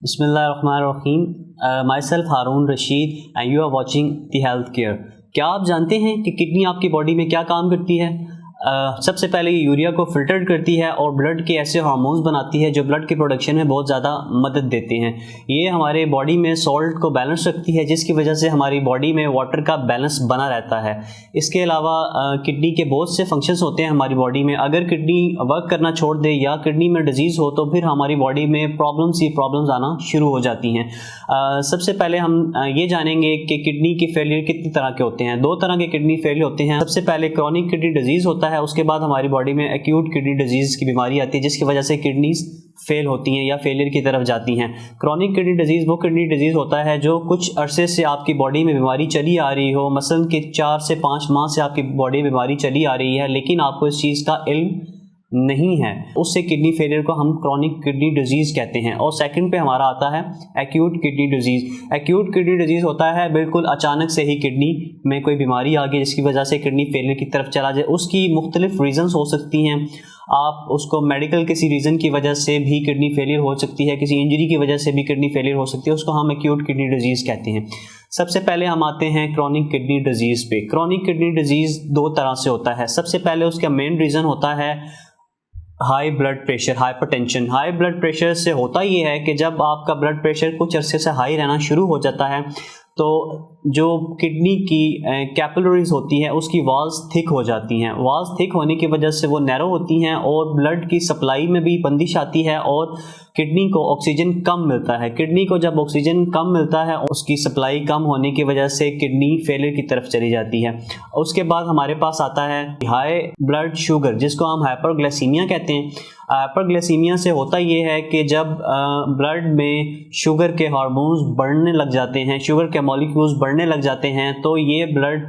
बिस्मिल्लाहिर्रहमानिर्रहीम। Myself Haroon Rashid and you are watching the health care. क्या आप जानते हैं कि किडनी आपकी बॉडी में क्या काम करती है? सबसे पहले ये यूरिया को फिल्टर करती है और ब्लड के ऐसे हार्मोन्स बनाती है जो ब्लड के प्रोडक्शन में बहुत ज़्यादा मदद देते हैं। ये हमारे बॉडी में सॉल्ट को बैलेंस रखती है, जिसकी वजह से हमारी बॉडी में वाटर का बैलेंस बना रहता है। इसके अलावा किडनी के बहुत से फंक्शंस होते हैं हमारी बॉडी में। अगर किडनी वर्क करना छोड़ दे या किडनी में डिजीज़ हो तो फिर हमारी बॉडी में प्रॉब्लम्स आना शुरू हो जाती हैं। सबसे पहले हम ये जानेंगे कि किडनी के फेलियर कितनी तरह के होते हैं। दो तरह के किडनी फेलियर होते हैं। सबसे पहले क्रॉनिक किडनी डिजीज़ होता है, उसके बाद हमारी बॉडी में एक्यूट किडनी डिजीज़ की बीमारी आती है, जिसकी वजह से किडनीज फेल होती हैं या फेलियर की तरफ जाती हैं। क्रॉनिक किडनी डिजीज़ वो किडनी डिजीज़ होता है जो कुछ अरसे से आपकी बॉडी में बीमारी चली आ रही हो, मसलन कि 4 से 5 माह से आपकी बॉडी में बीमारी चली आ रही है, लेकिन आपको इस चीज़ का इल्म नहीं है। उससे किडनी फेलियर को हम क्रॉनिक किडनी डिजीज़ कहते हैं। और सेकंड पे हमारा आता है acute kidney disease. Acute kidney disease होता है बिल्कुल अचानक से ही किडनी में कोई बीमारी आ गई जिसकी वजह से किडनी फेलियर की तरफ चला जाए। उसकी मुख्तलिफ रीज़न्स हो सकती हैं। आप उसको मेडिकल किसी रीज़न की वजह से भी किडनी फेलियर हो सकती है, किसी इंजरी की वजह से भी किडनी फेलियर हो सकती है, उसको हम एक्यूट किडनी डिजीज़ कहते हैं। सबसे पहले हम आते हैं क्रॉनिक किडनी डिजीज़ पे। क्रॉनिक किडनी डिजीज़ दो तरह से होता है। सबसे पहले उसका मेन रीज़न होता है high blood pressure, hypertension. High blood pressure से होता ये है कि जब आपका ब्लड प्रेशर कुछ अरसे से हाई रहना शुरू हो जाता है तो जो किडनी की कैपिलरीज होती है उसकी वॉल्स थिक हो जाती हैं। वॉल्स थिक होने की वजह से वो नैरो होती हैं और ब्लड की सप्लाई में भी बंदिश आती है और किडनी को ऑक्सीजन कम मिलता है। किडनी को जब ऑक्सीजन कम मिलता है, उसकी सप्लाई कम होने की वजह से किडनी फेलियर की तरफ चली जाती है। उसके बाद हमारे पास आता है हाई ब्लड शुगर, जिसको हम हाइपरग्लाइसीमिया कहते हैं। हाइपरग्लाइसीमिया से होता ये है कि जब ब्लड में शुगर के हार्मोन्स बढ़ने लग जाते हैं, शुगर के मॉलिक्यूल्स बढ़ने लग जाते हैं, तो ये ब्लड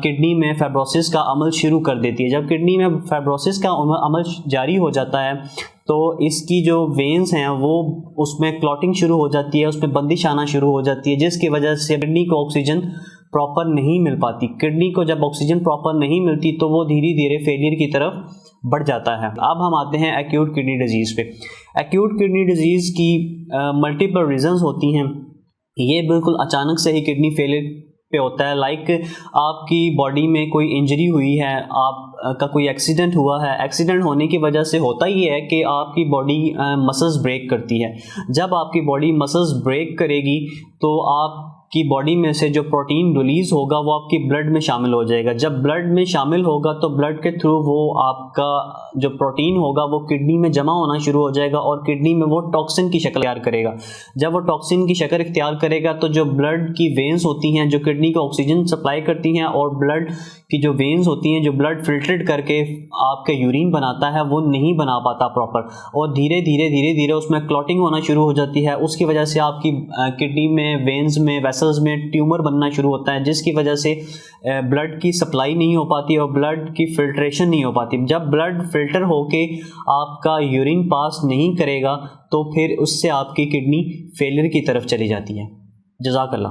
किडनी में फाइब्रोसिस का अमल शुरू कर देती है। जब किडनी में फाइब्रोसिस का अमल जारी हो जाता है तो इसकी जो वेन्स हैं वो उसमें क्लॉटिंग शुरू हो जाती है, उसमें बंदिश आना शुरू हो जाती है, जिसकी वजह से किडनी को ऑक्सीजन प्रॉपर नहीं मिल पाती। किडनी को जब ऑक्सीजन प्रॉपर नहीं मिलती तो वो धीरे धीरे फेलियर की तरफ बढ़ जाता है। अब हम आते हैं एक्यूट किडनी डिजीज़ पे। एक्यूट किडनी डिजीज़ की मल्टीपल रीजंस होती हैं। ये बिल्कुल अचानक से ही किडनी फेलियर पे होता है। लाइक आपकी बॉडी में कोई इंजरी हुई है, आपका कोई एक्सीडेंट हुआ है। एक्सीडेंट होने की वजह से होता ही है कि आपकी बॉडी मसल्स ब्रेक करती है। जब आपकी बॉडी मसल्स ब्रेक करेगी तो आपकी बॉडी में से जो प्रोटीन रिलीज़ होगा वो आपकी ब्लड में शामिल हो जाएगा। जब ब्लड में शामिल होगा तो ब्लड के थ्रू वो आपका जो प्रोटीन होगा वो किडनी में जमा होना शुरू हो जाएगा और किडनी में वो टॉक्सिन की शक्ल इख्तियार करेगा। जब वो टॉक्सिन की शक्ल इख्तियार करेगा तो जो ब्लड की वेन्स होती हैं जो किडनी को ऑक्सीजन सप्लाई करती हैं, और ब्लड की जो वेन्स होती हैं जो ब्लड फिल्ट्रेट करके आपके यूरिन बनाता है, वो नहीं बना पाता प्रॉपर, और धीरे धीरे उसमें क्लॉटिंग होना शुरू हो जाती है। उसकी वजह से आपकी किडनी में, वेन्स में, वेसल्स में ट्यूमर बनना शुरू होता है, जिसकी वजह से ब्लड की सप्लाई नहीं हो पाती और ब्लड की फिल्ट्रेशन नहीं हो पाती। जब ब्लड फिल्टर होके आपका यूरिन पास नहीं करेगा तो फिर उससे आपकी किडनी फेलियर की तरफ चली जाती है। जज़ाकल्लाह।